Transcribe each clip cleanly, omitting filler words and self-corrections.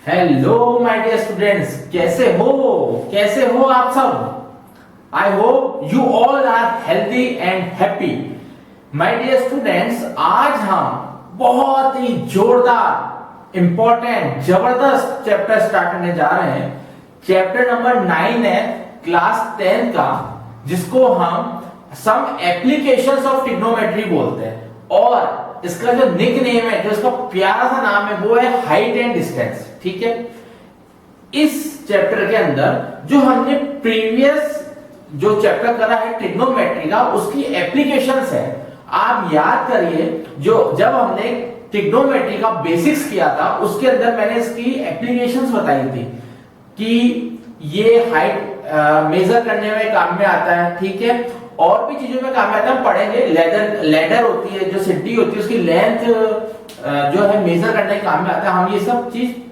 Hello my dear students, कैसे हो आप सब। I hope you all are healthy and happy. My dear students, आज हम बहुत ही जोरदार इंपॉर्टेंट जबरदस्त चैप्टर स्टार्ट करने जा रहे हैं। चैप्टर नंबर 9 है क्लास 10 का, जिसको हम सम एप्लीकेशंस ऑफ ट्रिग्नोमेट्री बोलते हैं। और इसका जो निक नेम है, जो इसका प्यारा सा नाम है, वो है हाइट एंड डिस्टेंस। ठीक है, इस चैप्टर के अंदर जो हमने प्रीवियस जो चैप्टर करा है ट्रिग्नोमेट्री का, उसकी एप्लीकेशंस है। आप याद करिए, जो जब हमने ट्रिग्नोमेट्री का बेसिक्स किया था, उसके अंदर मैंने इसकी एप्लीकेशंस बताई थी कि ये हाइट मेजर करने में काम में आता है। ठीक है, और भी चीजों में काम में आता है, हम पढ़ेंगे। लेडर होती है, जो सिड्डी होती है, उसकी लेंथ जो है मेजर करने के काम में आता है। हम ये सब चीज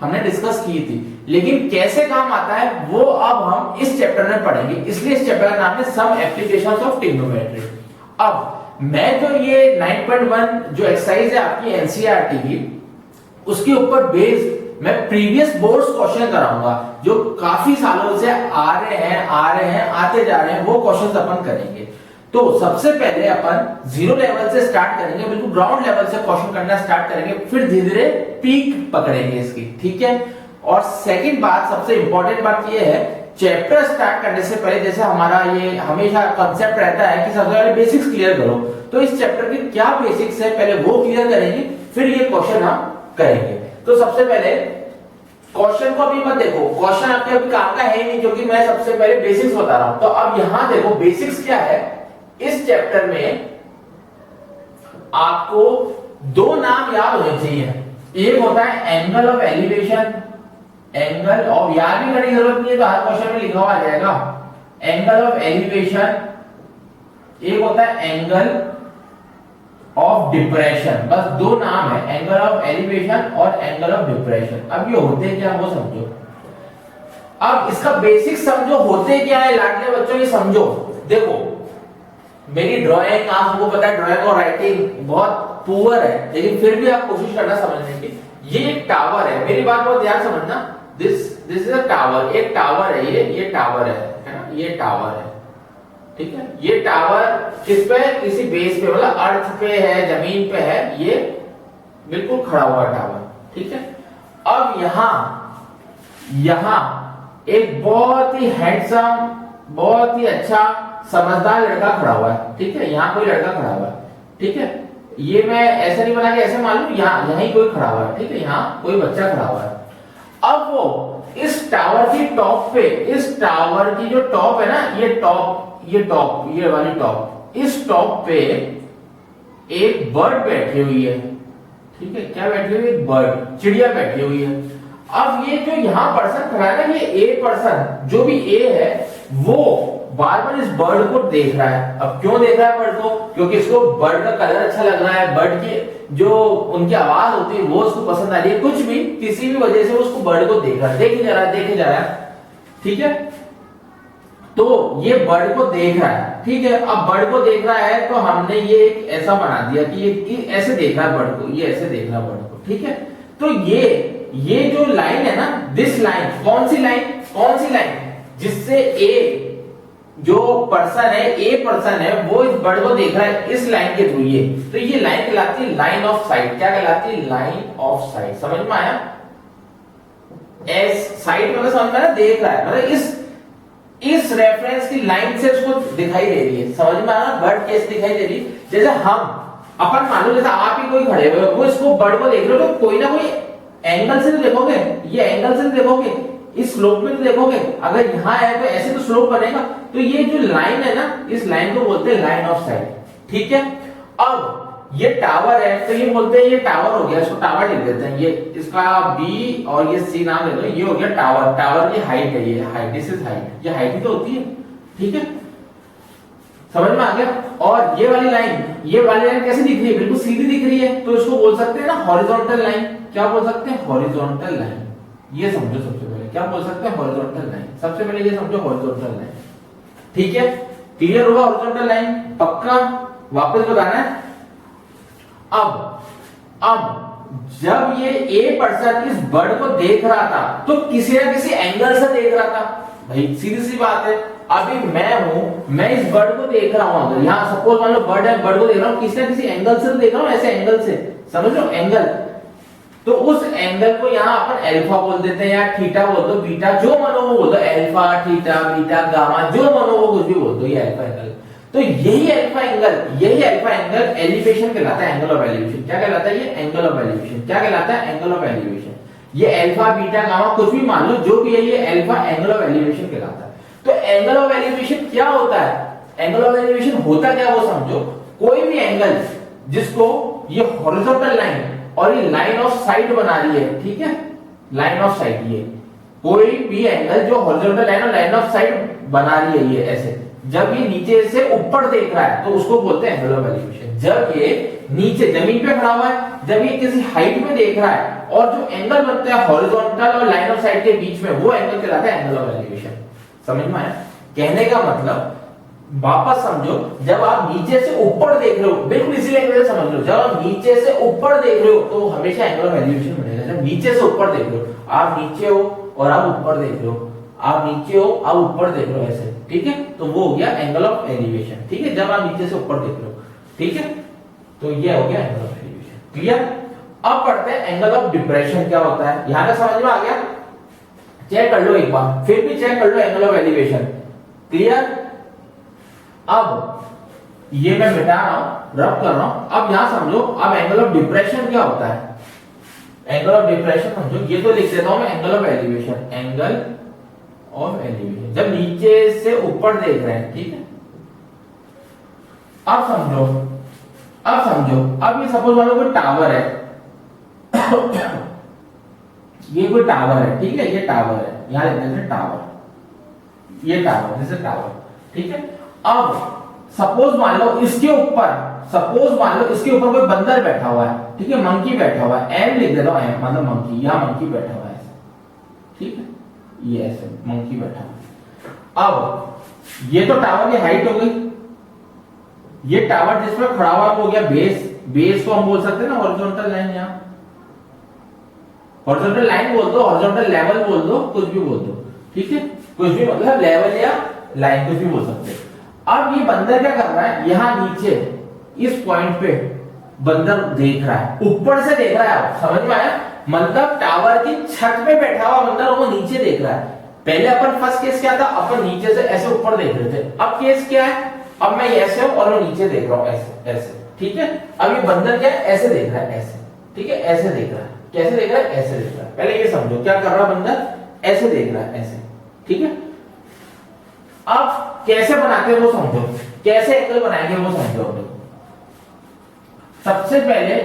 हमने डिस्कस की थी, लेकिन कैसे काम आता है वो अब हम इस चैप्टर में पढ़ेंगे। इसलिए इस चैप्टर का नाम है सम एप्लीकेशंस ऑफ ट्रिग्नोमेट्री। अब मैं जो ये 9.1 जो एक्सरसाइज है आपकी एनसीईआरटी की, उसके ऊपर बेस्ड मैं प्रीवियस बोर्ड्स क्वेश्चन कराऊंगा, जो काफी सालों से आ रहे हैं आते जा रहे हैं, वो क्वेश्चंस अपन करेंगे। तो सबसे पहले अपन जीरो लेवल से स्टार्ट करेंगे, बिल्कुल ग्राउंड लेवल से क्वेश्चन करना स्टार्ट करेंगे, फिर धीरे धीरे पीक पकड़ेंगे इसकी। ठीक है, और सेकंड बात, सबसे इंपॉर्टेंट बात ये है, चैप्टर स्टार्ट करने से पहले जैसे हमारा ये हमेशा कंसेप्ट रहता है कि सबसे पहले बेसिक्स क्लियर करो, तो इस चैप्टर के क्या बेसिक्स है पहले वो क्लियर करेंगे, फिर ये क्वेश्चन हम करेंगे। तो सबसे पहले क्वेश्चन को अभी मत देखो, क्वेश्चन आपके अभी काम का है नहीं, क्योंकि मैं सबसे पहले बेसिक्स बता रहा हूं। तो अब यहां देखो बेसिक्स क्या है। इस चैप्टर में आपको दो नाम याद होने चाहिए। एक होता है angle of elevation, angle of, याद भी करने की जरूरत नहीं है, तो हर क्वेश्चन में लिखा हुआ आ जाएगा एंगल ऑफ एलिवेशन। एक होता है एंगल ऑफ डिप्रेशन। बस दो नाम है, एंगल ऑफ एलिवेशन और एंगल ऑफ डिप्रेशन। अब ये होते क्या वो समझो। अब इसका बेसिक समझो, होते क्या है लाडले बच्चों, ये समझो। देखो मेरी ड्राइंग, आप सबको पता है ड्राइंग और राइटिंग बहुत पुअर है, लेकिन फिर भी आप कोशिश करना समझने की। ये एक टावर है, मेरी बात बहुत ध्यान समझना। दिस इज अ टावर, एक टावर है, ये टावर है ना, ये टावर है। ठीक है, ये टावर किस पे है, किसी बेस पे, मतलब अर्थ पे है, जमीन पे है, ये बिल्कुल खड़ा हुआ टावर। ठीक है, अब यहां एक बहुत ही हैंडसम, बहुत ही अच्छा समझदार लड़का खड़ा हुआ है। ठीक है, यहाँ कोई लड़का खड़ा हुआ है। ठीक है, ये मैं ऐसे नहीं बना के ऐसे मान लू, यहीं कोई खड़ा हुआ है। ठीक है, यहाँ कोई बच्चा खड़ा हुआ है। अब वो इस टावर की टॉप पे, इस टावर की जो टॉप है ना, ये वाली टॉप, इस टॉप पे एक बर्ड बैठी हुई है। ठीक है, क्या बैठी हुई है, एक बर्ड, चिड़िया बैठी हुई है। अब ये जो यहाँ पर्सन खड़ा है ना, ये ए पर्सन, जो भी ए है, वो बार बार इस बर्ड को देख रहा है। अब क्यों देख रहा है बर्ड को, क्योंकि इसको बर्ड का कलर अच्छा लग रहा है, बर्ड की जो उनकी आवाज होती है वो उसको पसंद आ रही है, कुछ भी किसी भी वजह से उसको बर्ड को देख रहा है, देखे जा रहा है। ठीक है, तो ये बर्ड को देख रहा है। ठीक है, अब बर्ड को देख रहा है, तो हमने ये एक ऐसा बना दिया कि ये ऐसे देख रहा है बर्ड को, ये ऐसे देख रहा है बर्ड को। ठीक है, तो ये जो लाइन है ना, दिस लाइन, कौन सी लाइन, जिससे ए जो पर्सन है, ए पर्सन है, वो इस बर्ड को देख रहा है, इस लाइन के थ्रू। तो ये लाइन कहलाती है लाइन ऑफ साइट। क्या कहलाती है, लाइन ऑफ साइट। समझ में आया? एस साइट मतलब समझ में आया, देख रहा है, मतलब इस रेफरेंस की लाइन से उसको दिखाई दे रही है। समझ में आया? बर्ड कैसे दिखाई दे रही है, जैसे अपन मान लो, जैसे आप ही कोई खड़े हुए, वो इसको बर्ड को देख रहे हो, तो कोई ना कोई एंगल से तो देखोगे, ये एंगल से देखोगे, इस स्लोप में तो देखोगे। अगर यहाँ है तो ऐसे तो स्लोप बनेगा। तो ये जो लाइन है ना, इस लाइन को बोलते हैं लाइन ऑफ साइट। ठीक है, अब ये टावर है, तो ये बोलते हैं ये टावर हो गया, इसको टावर लिख देते हैं। ये इसका बी और ये सी नाम ले दो, ये हो गया टावर। टावर की हाइट है, ये हाइट, दिस इज हाइट, ये हाइट ही तो होती है। ठीक है, समझ में आ गया? और ये वाली लाइन कैसे दिख रही है, बिल्कुल सीधी दिख रही है, तो इसको बोल सकते हैं ना हॉरिजॉन्टल लाइन। क्या बोल सकते हैं, हॉरिजॉन्टल लाइन। ये समझो सबसे पहले, क्या बोल सकते हैं, हॉरिजॉन्टल लाइन। सबसे पहले ये समझो हॉरिजॉन्टल लाइन। ठीक है, क्लियर होगा हॉरिजॉन्टल लाइन, पक्का? वापस बताना है। अब जब ये ए पर्सन इस बर्ड को देख रहा था तो किसी ना किसी एंगल से देख रहा था। भाई सीधी सी बात है, अभी मैं हूं, मैं इस बर्ड को देख रहा हूं, अगर यहां सपोज मान लो बर्ड है, बर्ड को देख रहा हूं, किसी ना किसी एंगल से देख रहा हूं, ऐसे एंगल से, समझ लो एंगल। तो उस एंगल को यहां अपन अल्फा बोल देते हैं या थीटा बोल दो, बीटा जो मानो वो बोल दो, अल्फा थीटा बीटा गामा जो मानो वो कुछ भी बोल दो, ये अल्फा एंगल। तो यही अल्फा एंगल एलिवेशन कहलाता है, एंगल ऑफ एलिवेशन। क्या कहलाता है ये? Angle of elevation. क्या कहलाता है? Angle of elevation. ये अल्फा बीटा गामा कुछ भी मान लो, जो भी है ये अल्फा एंगल ऑफ एलिवेशन कहलाता है। तो एंगल ऑफ एलिवेशन क्या होता है? एंगल ऑफ एलिवेशन होता क्या वो समझो। कोई भी एंगल जिसको ये हॉरिजॉन्टल लाइन और ये लाइन ऑफ साइट बना रही है, ठीक है, लाइन ऑफ साइट, ये कोई भी एंगल जो हॉरिजॉन्टल लाइन और लाइन ऑफ साइट बना रही है, ये ऐसे, जब ये नीचे से ऊपर देख रहा है तो उसको बोलते हैं एंगल ऑफ एलिवेशन। जब ये नीचे जमीन पे खड़ा हुआ है, जब ये किसी हाइट में देख रहा है और जो एंगल बनता है हॉरिजॉन्टल और लाइन ऑफ साइट के बीच में, वो एंगल कहलाता है एंगल ऑफ एलिवेशन। समझ में आया? कहने का मतलब वापस समझो, जब आप नीचे से ऊपर देख रहे हो, बिल्कुल इसी लैंग्वेज में समझ लो, जब आप नीचे से ऊपर देख रहे हो तो हमेशा एंगल ऑफ एलिवेशन बनेगा। जब नीचे से ऊपर देख रहे हो, आप नीचे हो और आप ऊपर देख रहे हो, आप नीचे हो आप ऊपर देख रहे हो, ऐसे, ठीक है, तो वो हो गया एंगल ऑफ एलिवेशन। ठीक है, जब आप नीचे से ऊपर देख रहे हो, ठीक है, तो ये हो गया एंगल ऑफ एलिवेशन। क्लियर? अब पढ़ते हैं एंगल ऑफ डिप्रेशन क्या होता है। यहां तक समझ में आ गया? चेक कर लो एक बार, फिर भी चेक कर लो एंगल ऑफ एलिवेशन। क्लियर? अब ये मैं मिटा रहा हूं, रब कर रहा हूं। अब यहां समझो, अब एंगल ऑफ डिप्रेशन क्या होता है। एंगल ऑफ डिप्रेशन समझो, ये तो लिख देता हूं मैं angle of elevation, angle of elevation जब नीचे से ऊपर देख रहे हैं, ठीक है। अब समझो, अब ये सपोज मान लो कोई टावर है ये कोई टावर है, ठीक है, ये टावर है, यहां लिख देते हैं टावर, ये टावर, जैसे टावर, ठीक है। अब सपोज मान लो इसके ऊपर कोई बंदर बैठा हुआ है, ठीक है, मंकी बैठा हुआ है, एम लिख देता हूं, एम मतलब मंकी, यहां मंकी बैठा हुआ है, ठीक है, ये ऐसे मंकी बैठा हुआ। अब ये तो टावर की हाइट हो गई, ये टावर जिसमें खड़ा हुआ हो गया बेस को हम बोल सकते हैं ना हॉरिजॉन्टल लाइन, यहां हॉरिजॉन्टल लाइन बोल दो, हॉरिजॉन्टल लेवल बोल दो, कुछ भी बोल दो, ठीक है, कुछ भी मतलब लेवल या लाइन कुछ भी बोल सकते हैं। अब ये बंदर क्या कर रहा है, यहां नीचे इस पॉइंट पे बंदर देख रहा है, ऊपर से देख रहा है, समझ में आया? मतलब टावर की छत पे बैठा हुआ बंदर वो नीचे देख रहा है। पहले अपन फर्स्ट केस क्या था, अपन नीचे से ऐसे ऊपर देख रहे थे। अब केस क्या है, अब मैं ऐसे हूं और मैं नीचे देख रहा हूं, ऐसे ऐसे, ठीक है। अब ये बंदर क्या है, ऐसे देख रहा है, ऐसे, ठीक है, ऐसे देख रहा है, कैसे देख रहा है, ऐसे देख रहा है। पहले ये समझो क्या कर रहा है बंदर, ऐसे देख रहा है, ऐसे, ठीक है। अब कैसे बनाते हैं वो समझो, कैसे एंगल बनाएंगे वो समझो। सबसे पहले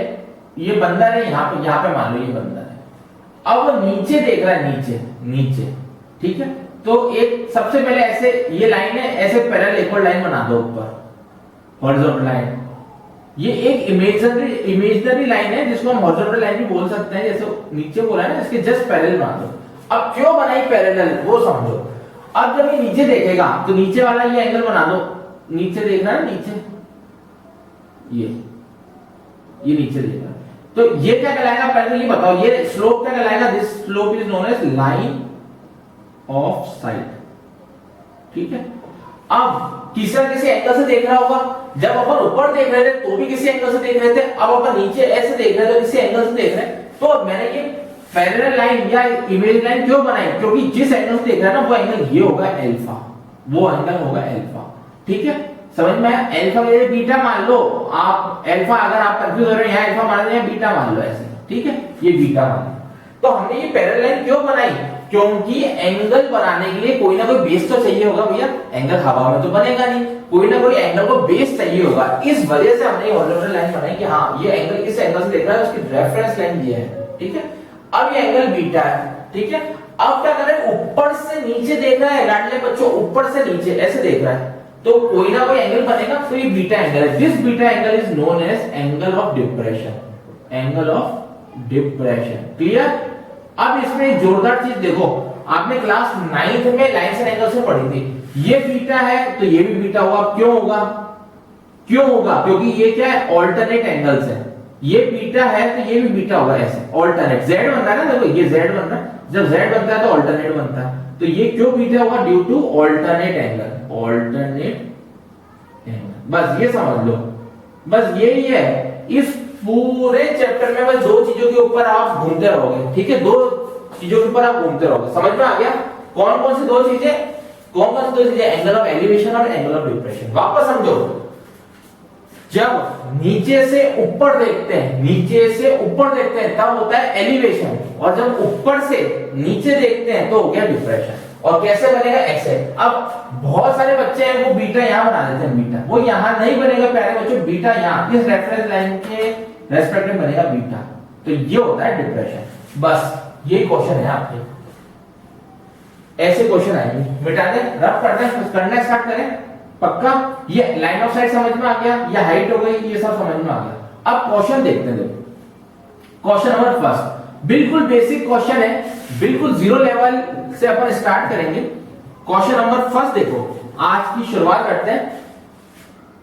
ये बंदर है, यहां पे मान लो ये बंदर है, अब वो नीचे देख रहा है, नीचे, ठीक है। तो एक सबसे पहले ऐसे ये लाइन है, ऐसे पैरेलल एक और लाइन बना दो ऊपर, हॉरिजॉन्टल लाइन। ये एक इमेजिनरी लाइन है जिसको हम हॉरिजॉन्टल लाइन भी बोल सकते हैं, जैसे नीचे बोला है ना, इसके जस्ट पैरेलल बना दो। अब क्यों बनाई पैरेलल वो समझो। अब जब ये नीचे देखेगा तो नीचे वाला ये एंगल बना दो, नीचे देखना है, नीचे ये नीचे देख रहा है, तो ये क्या कहलाएगा, पहले ये बताओ, ये स्लोप क्या कहलाएगा, this slope is known as line of sight, ठीक है। अब किसी न किसी एंगल से देख रहा होगा, जब अपन ऊपर देख रहे थे तो भी किसी एंगल से देख रहे थे, अब अपन नीचे ऐसे देख रहे थे तो किसी एंगल से देख रहे हैं। तो मैंने ये पैरेलल लाइन या इमेज लाइन क्यों बनाई, क्योंकि जिस एंगल से देख रहा है ना वो एंगल ये होगा अल्फा, वो एंगल होगा अल्फा, ठीक है। समझ में आया? अल्फा के लिए बीटा मान लो आप, अल्फा अगर आप कंफ्यूज हो रहे हैं, अल्फा मान लो या बीटा मान लो, ऐसे, ठीक है, ये बीटा मान लो। तो हमने ये पैरेलल लाइन क्यों बनाई, क्योंकि एंगल बनाने के लिए कोई ना कोई बेस तो चाहिए होगा भैया, एंगल हवा में तो बनेगा नहीं, कोई ना कोई एंगल को बेस चाहिए होगा। इस वजह से हमने ये हॉरिजॉन्टल लाइन बनाई कि हाँ ये एंगल इस एंगल से देख रहा है, उसकी रेफरेंस लाइन ये है, ठीक है। अब ये एंगल बीटा है, ठीक है। अब क्या कर रहा है, ऊपर से नीचे देख रहा है, लाडले बच्चों, ऊपर से नीचे ऐसे देख रहा है, तो कोई ना कोई एंगल बनेगा, तो ये बीटा एंगल है। This beta angle is known as angle of depression, angle of depression. Clear? अब इसमें एक जोरदार चीज देखो, आपने क्लास 9th में लाइन्स एंड एंगल्स में पढ़ी थी, ये बीटा है तो ये भी बीटा होगा। क्यों होगा? क्योंकि ये क्या है, ऑल्टरनेट एंगल्स है, ये बीटा है तो ये भी बीटा होगा, ऐसे ऑल्टरनेट जेड बनता है ना, देखो ये जेड बन रहा है, जब जेड बनता है तो ऑल्टरनेट बनता है, तो ये क्यों बीटा होगा, due to alternate angle, alternate angle. बस ये समझ लो, बस यही है इस पूरे चैप्टर में, बस दो चीजों के ऊपर आप घूमते रहोगे, ठीक है, दो चीजों के ऊपर आप घूमते रहोगे। समझ में आ गया? कौन कौन सी दो चीजें, कौन कौन सी दो चीजें, एंगल ऑफ एलिवेशन और एंगल ऑफ डिप्रेशन। वापस समझो, जब नीचे से ऊपर देखते हैं, नीचे से ऊपर देखते हैं तब होता है एलिवेशन, और जब ऊपर से नीचे देखते हैं तो हो गया डिप्रेशन। और कैसे बनेगा, ऐसे। अब बहुत सारे बच्चे हैं वो बीटा यहां बना देते हैं, बीटा वो यहां नहीं बनेगा प्यारे बच्चों, बीटा यहां इस रेफरेंस लाइन के रेस्पेक्ट में बनेगा बीटा, तो ये होता है डिप्रेशन। बस ये क्वेश्चन है आपके, ऐसे क्वेश्चन आएंगे, मिटा दें, रफ कर दें, करना स्टार्ट करें, पक्का। ये लाइन ऑफ साइट समझ में आ गया, या हाइट हो गई, ये सब समझ में आ गया। अब क्वेश्चन देखते हैं, देखो क्वेश्चन नंबर फर्स्ट, बिल्कुल बेसिक क्वेश्चन है, बिल्कुल जीरो लेवल से अपन स्टार्ट करेंगे। क्वेश्चन नंबर फर्स्ट देखो, आज की शुरुआत करते हैं।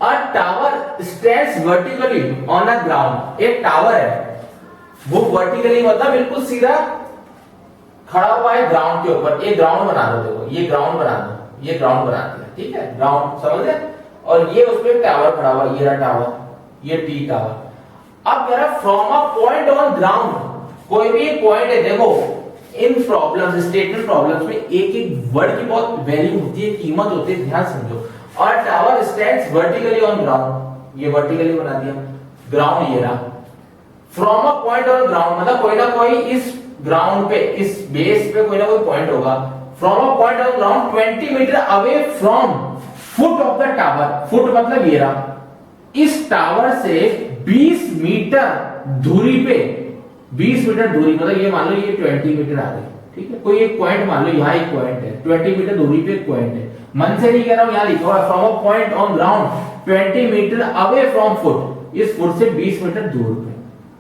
अ tower stands vertically on a ground, एक टावर है वो वर्टिकली मतलब बिल्कुल सीधा खड़ा हुआ है ग्राउंड के ऊपर, ये ग्राउंड बना दो, देखो ये ग्राउंड बना दो, ये ग्राउंड बना दिया, ठीक है, ग्राउंड समझ गए। और ये उसमें टावर खड़ा हुआ, ये रहा टावर, ये टी टावर। अब कह रहा from a point on ground, कोई भी एक पॉइंट है, देखो इन प्रॉब्लम्स, स्टेटमेंट प्रॉब्लम्स में एक एक वर्ड की बहुत वैल्यू होती है, कीमत होती है, ध्यान समझो। और tower stands vertically on ground, ये वर्टिकली बना दिया, ग्राउंड ये रहा। From a point on ground मतलब कोई ना कोई इस ग्राउंड पे, इस बेस पे कोई ना कोई पॉइंट होगा। From a point on ground 20 metre away from foot of the tower, foot मतलब ये रहा, इस टावर से 20 मीटर दूरी पे, 20 मीटर दूरी मतलब ये मान लो ये 20 मीटर आ गई, ठीक है, कोई एक पॉइंट मान लो, यहाँ एक पॉइंट है, 20 मीटर दूरी पे एक पॉइंट है, मन से नहीं कह रहा हूं, यहाँ लिखा हुआ है from a point on ground 20 metre away from foot, इस फुट से 20 मीटर दूर पे,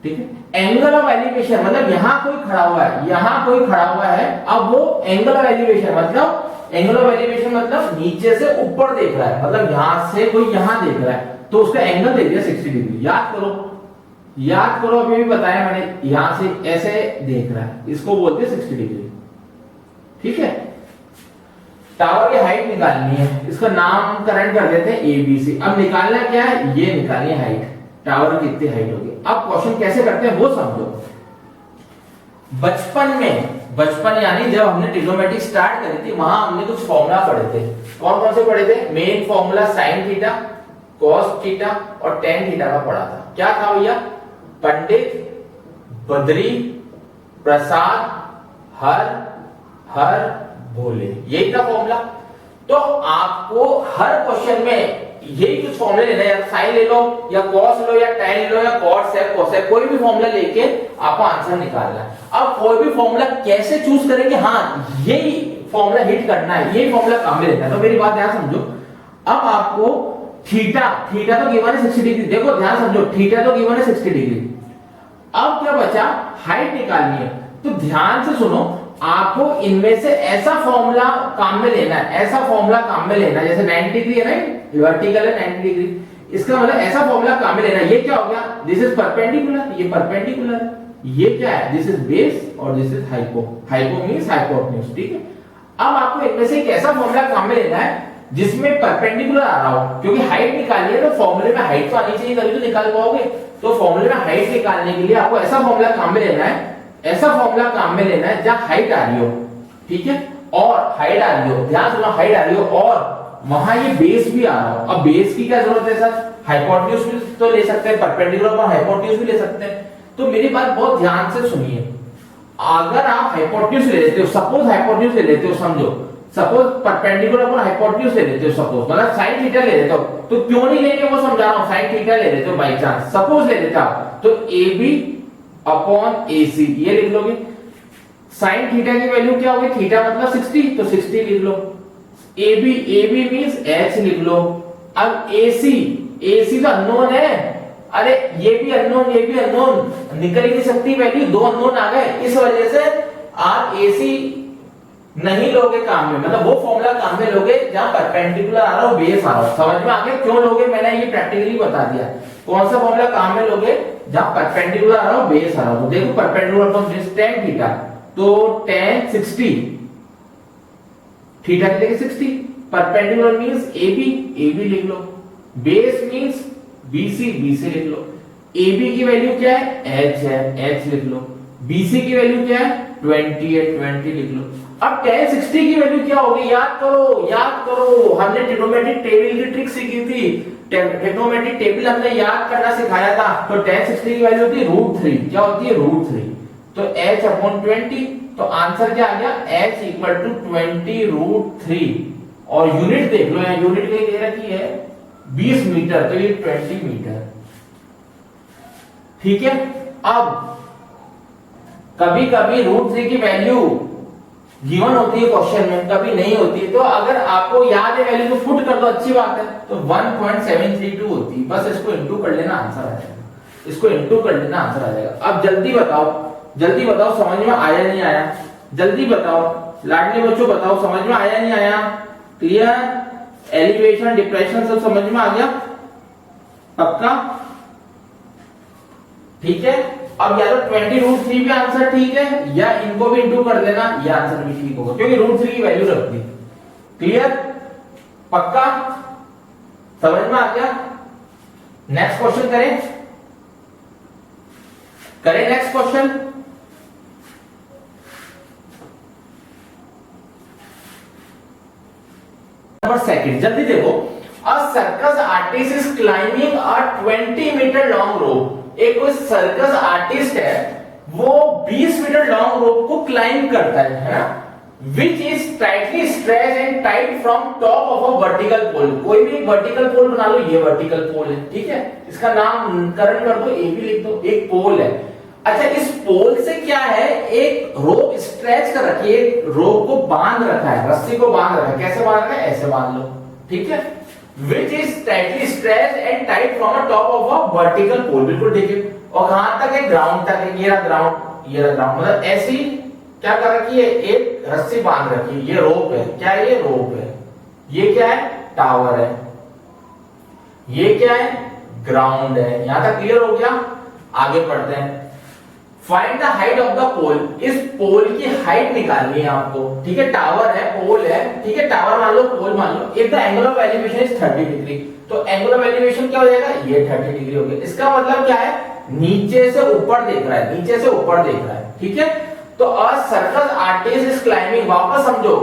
ठीक है। एंगल ऑफ एलिवेशन मतलब यहां कोई खड़ा हुआ है, यहां कोई खड़ा हुआ है, अब वो एंगल ऑफ एलिवेशन मतलब, एंगल ऑफ एलिवेशन मतलब नीचे से ऊपर देख रहा है, मतलब यहां से कोई यहां देख रहा है, तो उसका एंगल दे दिया 60 डिग्री। याद करो, याद करो, अभी भी बताया मैंने, यहां से ऐसे देख रहा है, इसको बोलते हैं 60 डिग्री, ठीक है। टावर की हाइट निकालनी है, इसका नामकरण कर देते हैं एबीसी। अब निकालना क्या है, ये निकालनी है हाइट, टावर की कितनी हाइट होगी। अब क्वेश्चन कैसे करते हैं वो समझो। बचपन यानी जब हमने ट्रिग्नोमेट्री स्टार्ट करी थी, वहां हमने कुछ फॉर्मूला पढ़े थे। कौन कौन से पढ़े थे? Main formula sine theta, cos theta और टेन थीटा का पढ़ा था। क्या था भैया? पंडित, बद्री, प्रसाद, हर भोले, यही था फॉर्मूला। तो आपको हर क्वेश्चन में यही कुछ फॉर्मूले लेना है, साइन ले लो या कॉस लो या टेन ले लो या कॉट सेक कोसेक, कोई भी फॉर्मूला लेके आपको आंसर निकालना है। अब कोई भी फॉर्मूला कैसे चूज करेंगे, हाँ यही फॉर्मूला हिट करना है, यही फॉर्मूला काम में लेना है। तो मेरी बात ध्यान समझो। अब आपको थीटा तो गिवन है 60 डिग्री, देखो ध्यान समझो, थीटा तो गिवन है 60 डिग्री। अब क्या बचा? हाइट निकालनी है। तो ध्यान से सुनो, आपको इनमें से ऐसा फॉर्मूला काम में लेना है, ऐसा फॉर्मूला काम में लेना है, जैसे 90 डिग्री है ना, वर्टिकल है 90 डिग्री, इसका मतलब ऐसा फॉर्मूला काम में लेना है। ये क्या हो गया? दिस इज परपेंडिकुलर, ये परपेंडिकुलर, ये क्या है? दिस इज बेस और this is hypo, hypo means hypotenuse, ठीक है। अब आपको इनमें से एक ऐसा फॉर्मूला काम में लेना है जिसमें परपेंडिकुलर आ रहा हो, क्योंकि हाइट निकालनी है तो फॉर्मूले में हाइट तो आनी चाहिए, तभी तो निकाल पाओगे। तो फॉर्मूले में हाइट निकालने के लिए आपको ऐसा फॉर्मूला काम में लेना है, ऐसा फॉर्मूला काम में लेना है जहां हाइट आ रही हो, ठीक है, और हाइट आ रही हो, ध्यान सुनो, हाइट आ रही हो और वहां ये बेस भी आ रहा हो। अब बेस की क्या जरूरत है सर? हाइपोटेन्यूज भी तो ले सकते हैं, परपेंडिकुलर पर हाइपोटेन्यूज भी ले सकते हैं। तो मेरी बात बहुत ध्यान से सुनिए, अगर आप हाइपोटेन्यूज ले लेते हो, सपोज हाइपोटेन्यूज ले लेते हो, समझो सपोज परपेंडिकुलर पर हाइपोटेन्यूज ले लेते हो, सपोज मतलब साइन थीटा ले लेते हो, तो क्यों नहीं लेंगे वो समझा रहा हूं, साइन थीटा ले लेते हो बाई चांस, सपोज ले लेते हो, तो AB अपॉन AC ये लिख लोगे। साइन थीटा की वैल्यू क्या होगी? थीटा मतलब 60, तो 60 लिख लो। AB मींस H लिख लो। अब AC तो अननोन है, अरे ये भी अननोन, ये भी अननोन, निकल ही नहीं सकती वैल्यू, दो अननोन आ गए, इस वजह से आप AC नहीं लोगे काम में, मतलब वो फॉर्मूला काम में लोगे जहां परपेंडिकुलर आ रहा हो, बेस आ रहा हो। समझ में आ गया क्यों लोगे? मैंने ये प्रैक्टिकली बता दिया। कौन सा फॉर्मूला काम में लोगे? जहां परपेंडिकुलर आ रहा हो, बेस आ रहा हो। तो देखो perpendicular from base tan theta, तो tan 60 थीटा की जगह 60, परपेंडिकुलर मींस AB, AB लिख लो, बेस मींस BC, BC लिख लो। AB की वैल्यू क्या है? H है, H लिख लो। BC की वैल्यू क्या है? 20 है, 20 लिख लो। अब tan 60 की वैल्यू क्या होगी? याद करो, याद करो, हमने ट्रिग्नोमेट्रिक टेबल की ट्रिक सीखी थी। ट्रिग्नोमेट्रिक टेबल हमने याद करना सिखाया था। तो tan 60 की वैल्यू होती है √3। क्या होती है? √3। तो H/20, तो आंसर क्या आ गया? H = 20√3। और यूनिट देख लो, यहाँ यूनिट दे रखी है 20 मीटर, तो ये 20 मीटर। ठीक है। अब कभी कभी √3 की वैल्यू गिवन होती है क्वेश्चन में, कभी नहीं होती है। तो अगर आपको याद है वैल्यू तो पुट कर दो, अच्छी बात है। तो 1.732 होती है, बस इसको इंटू कर लेना, आंसर आ जाएगा। इसको इंटू कर लेना, आंसर आ जाएगा। अब जल्दी बताओ, जल्दी बताओ, समझ में आया नहीं आया? जल्दी बताओ लाडले बच्चों, बताओ समझ में आया नहीं आया? क्लियर? एलिवेशन, डिप्रेशन सब समझ में आ गया? पक्का? ठीक है। अब या तो 20√3 भी आंसर ठीक है, या इनको भी इंटू कर देना, ये आंसर भी ठीक होगा, क्योंकि √3 की वैल्यू रखती। क्लियर? पक्का? समझ में आ गया? नेक्स्ट क्वेश्चन करें? करें नेक्स्ट क्वेश्चन? नंबर सेकंड, जल्दी देखो। A circus artist is climbing a 20 metre long rope. एक कोई सर्कस आर्टिस्ट है, वो 20 मीटर लॉन्ग रोप को क्लाइंब करता है ना, which is tightly stretch and tight from top of a vertical pole. कोई भी वर्टिकल पोल बना लो, ये वर्टिकल पोल है, ठीक है, इसका नामकरण कर दो, AB लिख दो, एक पोल है। अच्छा, इस पोल से क्या है, एक रोप स्ट्रेच कर रखी है, रोप को बांध रखा है, रस्सी को बांध रखा है। कैसे बांध रखा है? ऐसे बांध लो, ठीक है। Which is tightly stretched and tight from a top of a vertical pole, बिल्कुल ठीक है। और कहां तक है? ग्राउंड तक है। ये रहा ग्राउंड, ये रहा ग्राउंड, मतलब ऐसी क्या कर रखी है, एक रस्सी बांध रखी है। ये रोप है, क्या है? ये रोप है। ये क्या है? टावर है। ये क्या है? ग्राउंड है। यहां तक क्लियर हो गया? आगे पढ़ते हैं। Find the height of the pole. इस पोल की हाइट निकालनी है आपको, ठीक है। टावर है, पोल है, ठीक है, टावर मान लो, पोल मान लो। If the angle of elevation is 30 degree, तो एंगल ऑफ एलिवेशन क्या हो जाएगा? ये 30 डिग्री हो गया। इसका मतलब क्या है? नीचे से ऊपर देख रहा है, नीचे से ऊपर देख रहा है, ठीक है। तो a circus artist is climbing, वापस समझो,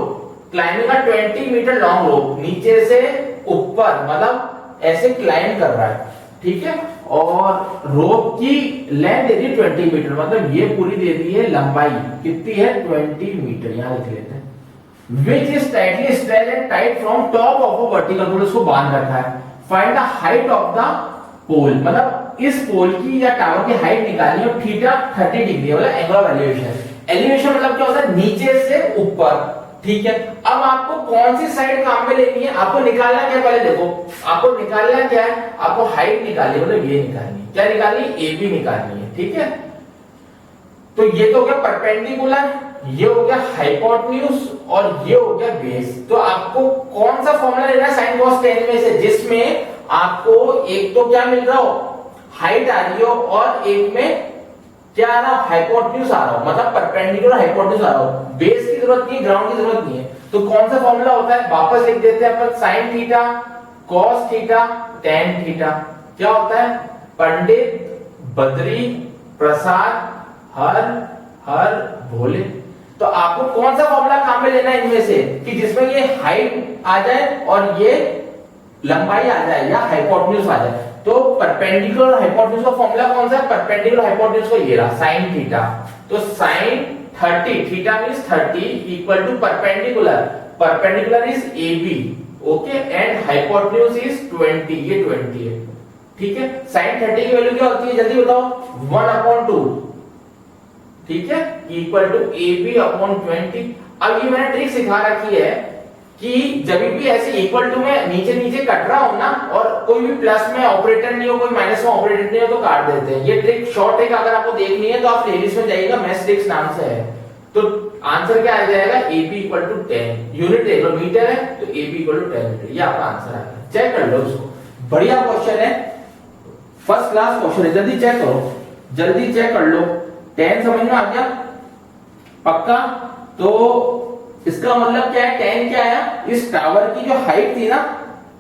climbing a 20 metre long rope, नीचे से ऊपर, मतलब ऐसे क्लाइंब कर रहा है, ठीक है। और रोप की लेंथ दे दी 20 मीटर, मतलब ये पूरी दे दी है लंबाई, कितनी है? 20 मीटर। यहां लिख लेते हैं। Which is tightly stretched and tight from top of a vertical pole, उसको बांध रखा है। Find the height of the pole, मतलब इस पोल की या टावर की हाइट निकालनी है। थीटा 30 डिग्री, मतलब एंगल ऑफ एलिवेशन। एलिवेशन मतलब क्या होता है? नीचे से ऊपर, ठीक है। अब आपको कौन सी साइड काम में लेनी है? आपको निकालना क्या? पहले देखो, आपको निकालना क्या है? आपको हाइट निकालनी, मतलब ये निकालनी है। क्या निकालनी? AB निकालनी है, ठीक है। तो ये तो हो गया परपेंडिकुलर, ये हो गया हाइपोटेन्यूज, और ये हो गया बेस। तो आपको कौन सा फॉर्मूला लेना है sin cos tan में से, जिसमें आपको एक तो क्या मिल रहा हो? हाइट आ रही हो, और एक में क्या आ रहा? हाइपोटेन्यूज आ रहा हो, मतलब परपेंडिकुलर हाइपोटेन्यूज आ रहा हो। बेस की जरूरत नहीं है, ग्राउंड की जरूरत नहीं है। तो कौन सा फॉर्मूला होता है? वापस लिख देते हैं अपन, sin theta cos theta tan theta. क्या होता है? पंडित बद्री प्रसाद हर भोले। तो आपको कौन सा फॉर्मूला काम में लेना है इनमें से, कि जिसमें ये हाइट आ जाए और ये लंबाई आ जाए, या हाइपोटेन्यूज आ जाए। तो परपेंडिकुलर हाइपोटेन्यूज का फॉर्मूला कौन सा है? परपेंडिकुलर हाइपोटेन्यूज का ये रहा, sin थीटा। तो sin 30, theta means 30 equal to perpendicular is AB, okay, and hypotenuse is 20, ये 20 है, ठीक है। sin 30 की वैल्यू क्या होती है? जल्दी बताओ। 1/2, ठीक है, इक्वल टू AB/20। अब ये मैंने ट्रिक सिखा रखी है कि जब भी ऐसे इक्वल टू में नीचे नीचे कट रहा हो ना, और कोई भी प्लस में ऑपरेटर नहीं हो, कोई माइनस में ऑपरेटर नहीं हो, तो काट देते हैं। ये ट्रिक शॉर्ट ट्रिक अगर आपको देखनी है तो आप प्लेलिस्ट में जाइएगा, मैथ्स ट्रिक्स नाम से है। तो आंसर क्या आ जाएगा? AB = 10। यूनिट देख लो, मीटर है, तो AB = 10 मीटर, ये आपका आंसर आ गया। चेक कर लो उसको, बढ़िया क्वेश्चन है। फर्स्ट क्लास क्वेश्चन है, जल्दी चेक करो, जल्दी चेक कर लो। 10 समझ में आ गया पक्का? तो इसका मतलब क्या है, 10 क्या आया, इस टावर की जो हाइट थी ना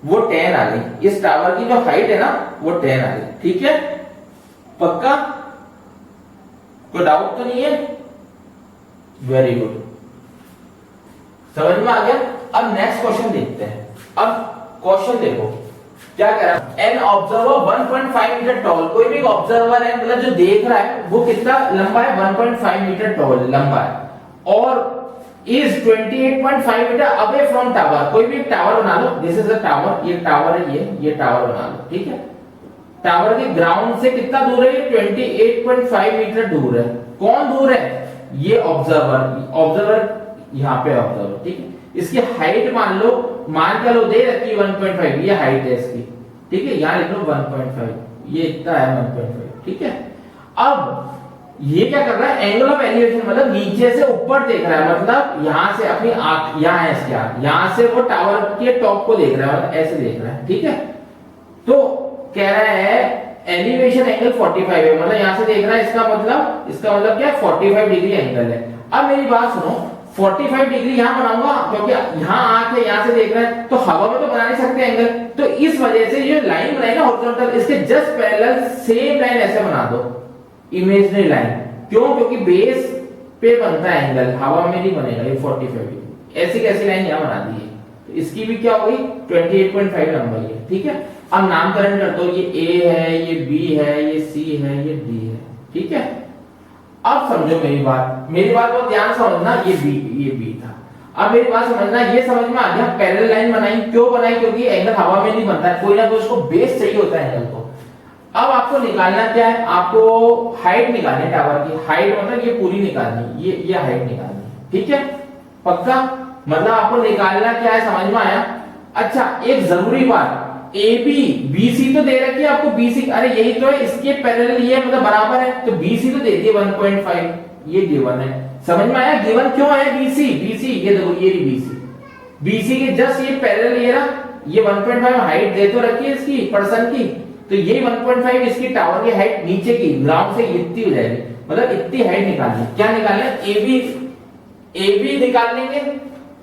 वो 10 आ गई, इस टावर की जो हाइट है ना वो 10 आ गई, ठीक है पक्का? कोई डाउट तो नहीं है? वेरी गुड, समझ में आ गया। अब नेक्स्ट क्वेश्चन देखते हैं। अब क्वेश्चन देखो क्या कह रहा है, एन ऑब्जर्वर 1.5 मीटर टॉल, कोई भी ऑब्जर्वर है मतलब जो देख रहा है वो कितना लंबा है, 1.5 मीटर टॉल लंबा है, और is 28.5 metre away from tower, कोई भी टावर बना लो, दिस इज अ टावर, ये टावर है, ये टावर बना लो, ठीक है। टावर के ग्राउंड से कितना दूर है, 28.5 मीटर दूर है। कौन दूर है, ये ऑब्जर्वर, ऑब्जर्वर यहाँ पे ऑब्जर्वर, ठीक है। इसकी हाइट मान लो, मान के लो दे रखी 1.5, ये हाइट है इसकी, ठीक है, यहाँ लिख लो 1.5, ये इतना है 1.5, ठीक है। अब ये क्या कर रहा है, एंगल ऑफ एलिवेशन मतलब नीचे से ऊपर देख रहा है, मतलब यहां से अपनी आंख, यहां है इसकी आंख, यहां से वो टावर के टॉप को देख रहा है, मतलब ऐसे देख रहा है, ठीक है। तो कह रहा है एलिवेशन एंगल 45 है, मतलब यहां से देख रहा है, इसका मतलब क्या है, 45 डिग्री एंगल है। अब मेरी बात सुनो, 45 डिग्री यहां बनाऊंगा क्योंकि यहां आंख है, यहां से देख रहा है, तो हवा में तो बना नहीं सकते एंगल, तो इस वजह से ये लाइन बनाई ना हॉरिजॉन्टल, इसके जस्ट पैरेलल सेम लाइन ऐसे बना दो, इमेजिनरी लाइन। क्यों, क्योंकि बेस पे बनता है एंगल, हवा में नहीं बनेगा ये 45 डिग्री। ऐसी कैसी लाइन यहां बना दी है, तो इसकी भी क्या होगी, 28.5 लंबाई है, ठीक है। अब नामकरण कर दो, ये ए है, ये बी है, ये सी है, ये डी है, ठीक है। अब समझो मेरी बात बहुत ध्यान से समझना, ये बी था। अब मेरी बात समझना, ये समझ में आ गया, पैरेलल लाइन बनाई, क्यों बनाई, क्योंकि एंगल हवा में नहीं बनता है, कोई ना कोई उसको बेस चाहिए होता है एंगल को। अब आपको निकालना क्या है, आपको हाइट निकालनी है, टावर की हाइट मतलब ये पूरी निकालनी, ये हाइट निकालनी, ठीक है पक्का? मतलब आपको निकालना क्या है, समझ में आया? अच्छा एक जरूरी बात, ए बी बी सी तो दे रखी है आपको, बी सी, अरे यही तो है, इसके पैरेलल ये मतलब बराबर है, तो बी सी तो दे दी 1.5, ये गिवन है, समझ में आया? गिवन क्यों है बी सी, ये देखो ये बी सी के जस्ट ये पैरेलल ये रहा, ये 1.5 हाइट दे तो रखी है इसकी पर्सन की, तो ये 1.5 इसकी टावर की हाइट नीचे की ग्राउंड से इतनी हो जाएगी, मतलब इतनी हाइट निकालनी। क्या निकालना है, ए बी निकाल लेंगे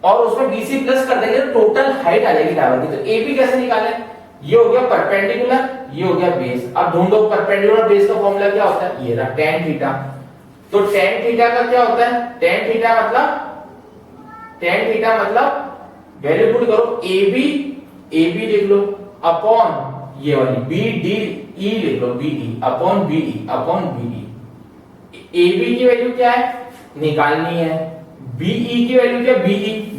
और उसमें BC प्लस कर देंगे, तो टोटल हाइट आ जाएगी टावर की। तो AB कैसे निकालें, ये हो गया परपेंडिकुलर, ये हो गया बेस। अब ढूंढो परपेंडिकुलर बेस का फॉर्मूला क्या होता है, ये रहा tan थीटा। तो tan थीटा का क्या होता है, tan थीटा मतलब वैल्यू पुट करो, AB लिख लो अपॉन ये वाली BDE लिख लो, BE अपॉन BE। AB की वैल्यू क्या है निकालनी है, BE की वैल्यू क्या,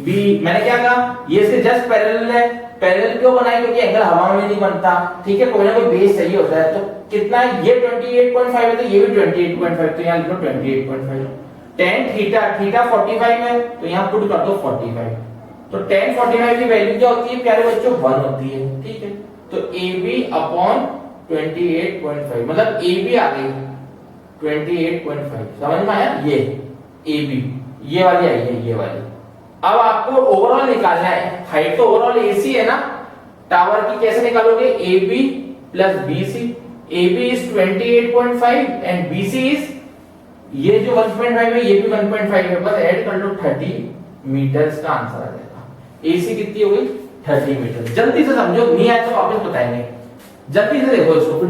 BE मैंने क्या कहा, ये इसके जस्ट पैरेलल है। पैरेलल क्यों बनाई, क्योंकि एंगल हवा में नहीं बनता, ठीक है, कोई ना कोई बेस चाहिए होता है। तो कितना है, ये 28.5 है, तो ये भी 28.5, तो यहाँ लिखो 28.5। tan थीटा 45 है, तो यहाँ पुट कर दो 45। तो tan 45 की वैल्यू क्या होती है प्यारे बच्चों, 1 होती है, ठीक है। तो AB अपॉन 28.5 मतलब AB आ गई 28.5, समझ में आया? ये AB ये वाली आई है, ये वाली। अब आपको ओवरऑल निकालना है, हाइट तो ओवरऑल AC है ना, टावर की कैसे निकालोगे, AB plus BC। AB is 28.5 and BC is ये जो 1.5 है, ये भी 1.5 है, बस ऐड कर लो 30 मीटर्स का आंसर आ जाएगा। AC कितनी हो गई, 30 मीटर। जल्दी से समझो, नहीं आया तो वापस बताएंगे, जल्दी से देखो इसको।